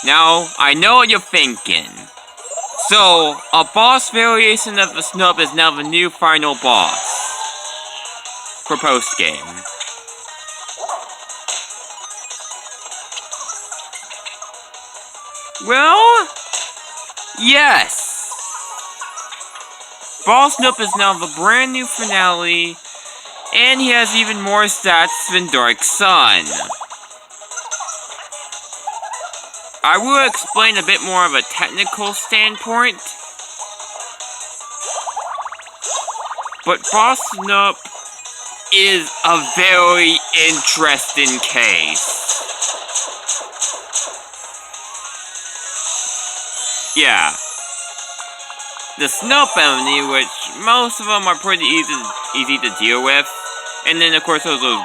Now, I know what you're thinking. So, a boss variation of the Snurp is now the new final boss for post-game. Well, yes. Boss Snurp is now the brand new finale, and he has even more stats than Dark Sun. I will explain a bit more of a technical standpoint, but Boss Snurp is a very interesting case. Yeah. The Snurp enemy, which most of them are pretty easy to deal with. And then of course those the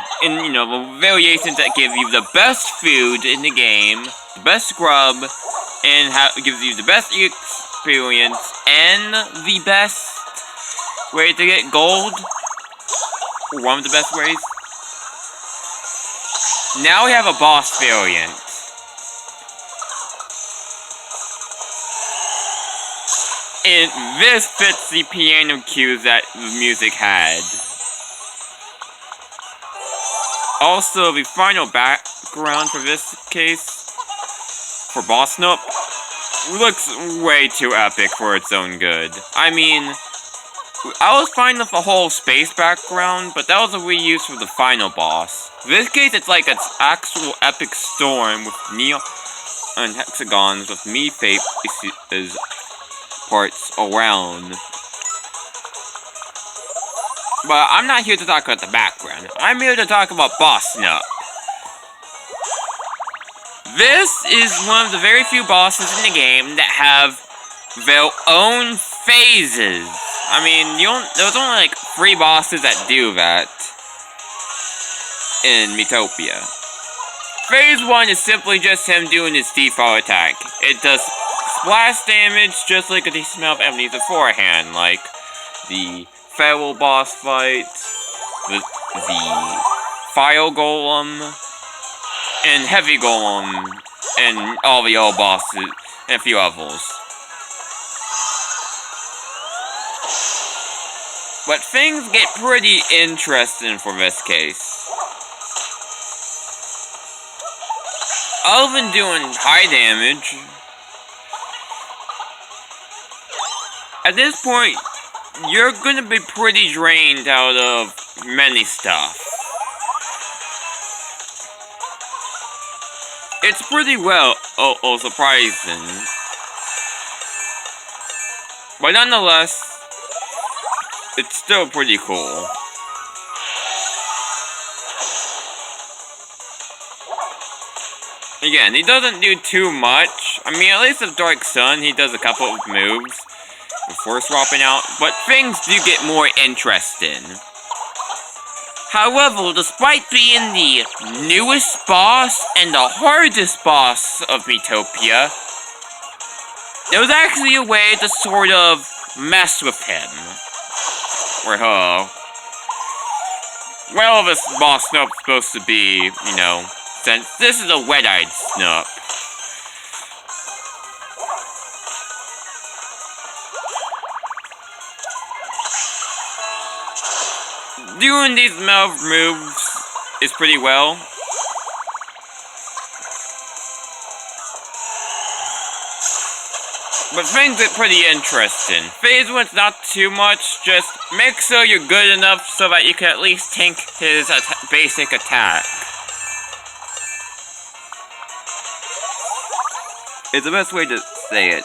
variations that give you the best food in the game, the best scrub, and gives you the best experience, and the best way to get gold. Or one of the best ways. Now we have a boss variant. And this fits the piano cues that the music had. Also, the final background for this case, for Boss Snurp, looks way too epic for its own good. I mean, I was fine with the whole space background, but that was a reuse for the final boss. In this case, it's like an actual epic storm with neon and hexagons with me faces parts around. But I'm not here to talk about the background. I'm here to talk about Boss Snurp. This is one of the very few bosses in the game that have their own phases. I mean, there's only like 3 bosses that do that in Miitopia. Phase 1 is simply just him doing his default attack. It does splash damage just like a decent amount of enemies beforehand, like the Feral boss fight, the Fire Golem, and Heavy Golem, and all the old bosses, and a few others. But things get pretty interesting for this case. Other than doing high damage, at this point, you're gonna be pretty drained out of many stuff. It's pretty surprising. But nonetheless, it's still pretty cool. Again, he doesn't do too much. I mean, at least with Dark Sun, he does a couple of moves before swapping out, but things do get more interesting. However, despite being the newest boss and the hardest boss of Miitopia, there was actually a way to sort of mess with him. Or her. Well, this Boss Snurp's supposed to be, since this is a wet-eyed Snurp. Doing these moves is pretty well. But things get pretty interesting. Phase 1's not too much, just make sure you're good enough so that you can at least tank his basic attack. It's the best way to say it.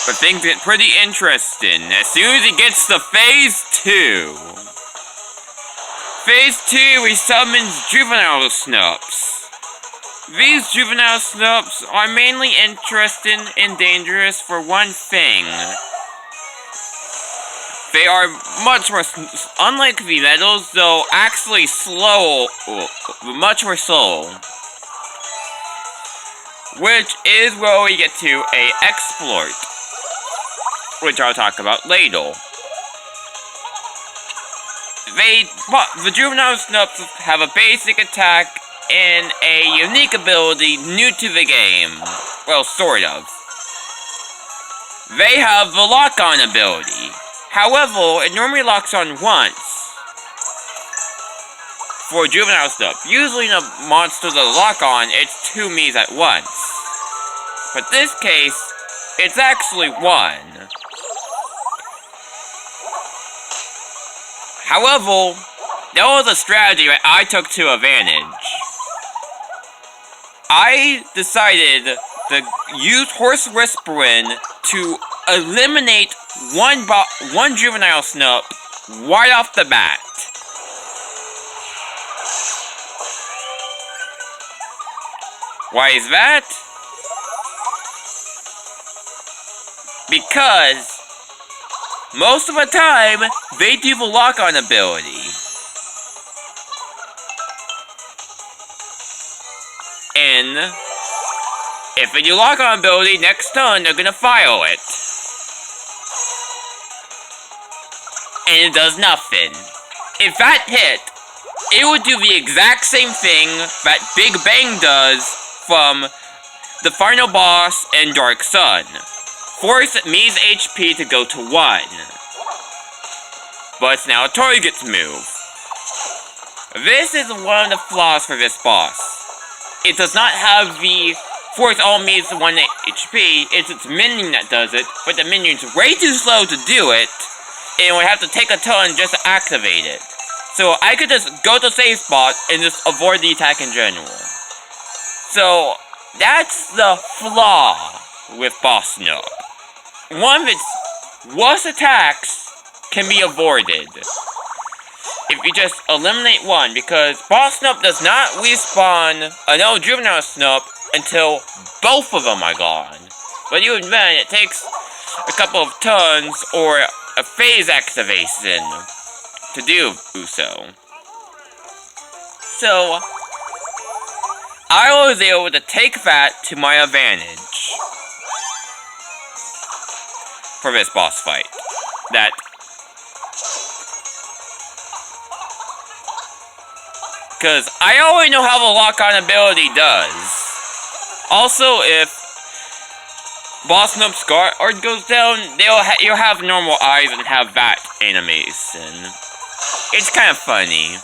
But things get pretty interesting as soon as he gets to Phase 2. Phase 2, he summons Juvenile Snurps. These Juvenile Snurps are mainly interesting and dangerous for one thing. They are much more, unlike the metals, though actually slow, much more slow. Which is where we get to a exploit, which I'll talk about later. the Juvenile Snurps have a basic attack and a unique ability new to the game. Well, sort of. They have the lock-on ability. However, it normally locks on once. For Juvenile Snurp, usually in a monster that lock on, it's 2 Miis at once. But this case, it's actually 1. However, there was a strategy that I took to advantage. I decided to use Horse Whispering to eliminate one Juvenile Snurp right off the bat. Why is that? Because most of the time, they do the lock-on ability. And if they do lock-on ability, next turn, they're gonna file it. And it does nothing. If that hit, it would do the exact same thing that Big Bang does from the final boss in Dark Sun. Force Mii's HP to go to 1. But it's now a target's move. This is one of the flaws for this boss. It does not have the force all Mii's 1 HP, it's its minion that does it, but the minion's way too slow to do it, and would have to take a turn just to activate it. So I could just go to safe spot and just avoid the attack in general. So that's the flaw with Boss Snurp. One of its worst attacks can be avoided if you just eliminate one, because Boss Snurp does not respawn another Juvenile Snurp until both of them are gone. But even then, it takes a couple of turns or a phase activation to do so. So, I was able to take that to my advantage for this boss fight. Because I already know how the lock-on ability does. Also, if Boss Snurp's guard goes down, you'll have normal eyes and have that animation. It's kind of funny.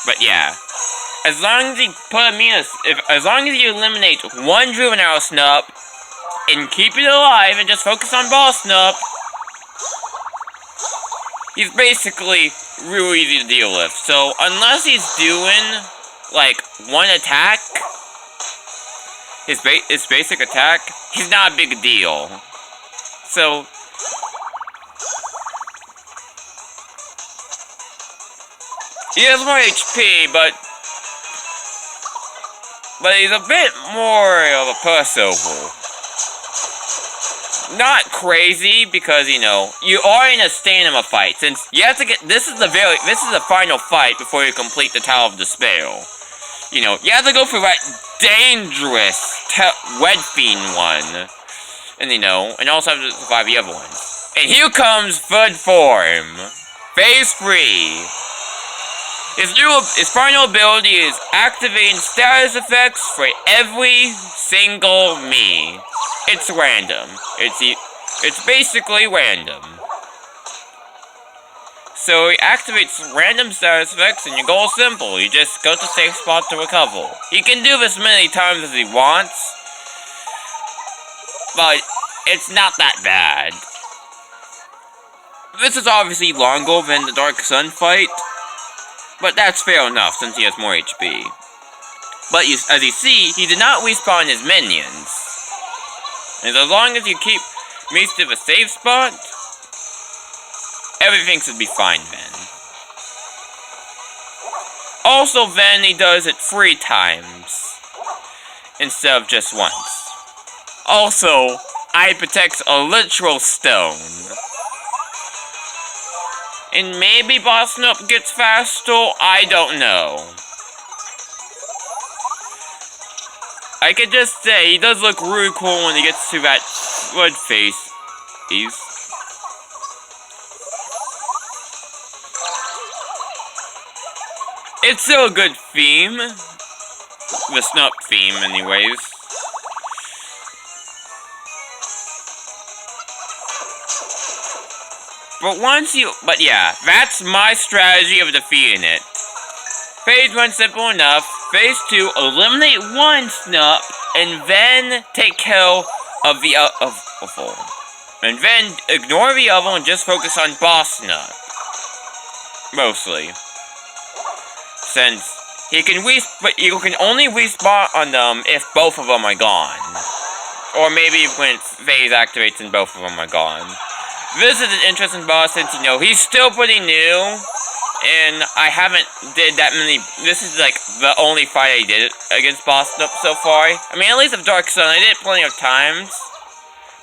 But yeah. As long as you as long as you eliminate one Juvenile Snurp and keep it alive and just focus on Boss Snurp, he's basically real easy to deal with. So unless he's doing like one attack, his basic attack, he's not a big deal. So he has more HP, but he's a bit more of a pushover. Not crazy, because, you know, you are in a stamina fight, since you have to get, this is the final fight before you complete the Tower of Despair. You know, you have to go for that dangerous Wed Fiend one, and, you know, and also have to survive the other ones. And here comes third form, Phase 3. His final ability is activating status effects for every single Mii. It's random. It's basically random. So he activates random status effects, and your goal is simple. You just go to safe spot to recover. He can do this many times as he wants, but it's not that bad. This is obviously longer than the Dark Sun fight, but that's fair enough since he has more HP. But as you see, he did not respawn his minions. And as long as you keep Miis to the safe spot, everything should be fine then. Also then, he does it 3 times, instead of just once. Also, I protects a literal stone. And maybe Boss Snurp gets faster, I don't know. I could just say, he does look really cool when he gets to that wood face. It's still a good theme. The Snurp theme, anyways. But yeah, that's my strategy of defeating it. Phase 1 simple enough. Phase 2, eliminate one Snurp, and then take care of the other. And then ignore the other and just focus on Boss Snurp. Mostly. Since you can only respawn on them if both of them are gone. Or maybe when phase activates and both of them are gone. This is an interesting boss since, you know, he's still pretty new. And I haven't did that many. This is like the only fight I did against Boss Snurp so far. I mean, at least with Dark Sun, I did it plenty of times.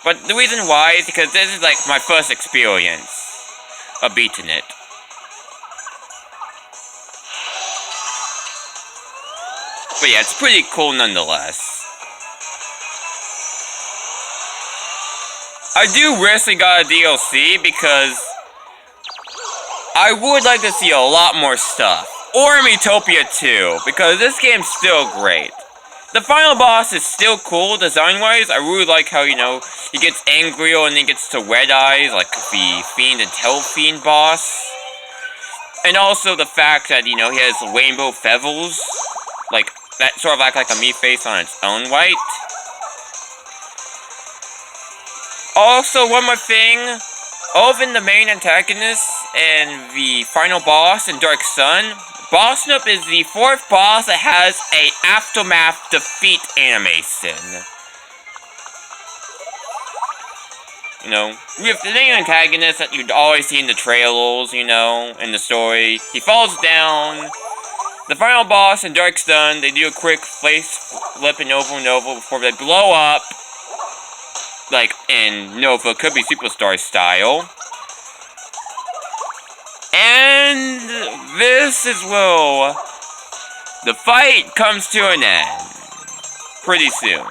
But the reason why is because this is like my first experience of beating it. But yeah, it's pretty cool nonetheless. I do wish we got a DLC because I would like to see a lot more stuff. Or Miitopia 2, because this game's still great. The final boss is still cool design-wise. I really like how, you know, he gets angrier and then gets to red eyes, like the Fiend and Tail Fiend boss. And also the fact that, you know, he has rainbow feathers, like, that sort of act like a meat face on its own right. Also, one more thing. Other than the main antagonist and the final boss in Dark Sun, Boss Snurp is the fourth boss that has a aftermath defeat animation. You know, with the main antagonist that you'd always see in the trailers, you know, in the story, he falls down. The final boss in Dark Sun, they do a quick face flipping over and over before they blow up. Like in Nova, could be Superstar style. And this is where the fight comes to an end. Pretty soon.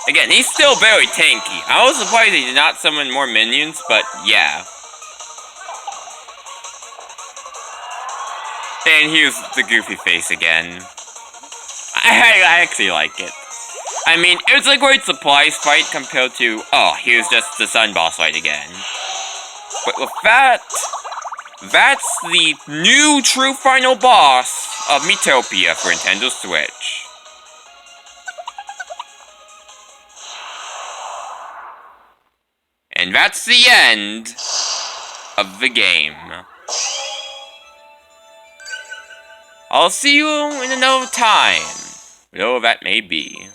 Again, he's still very tanky. I was surprised he did not summon more minions, but yeah. And here's the goofy face again. I actually like it. I mean, it's a great surprise fight compared to, oh, here's just the Sun boss fight again. But with that, that's the new true final boss of Miitopia for Nintendo Switch. And that's the end of the game. I'll see you in another time, whatever that may be.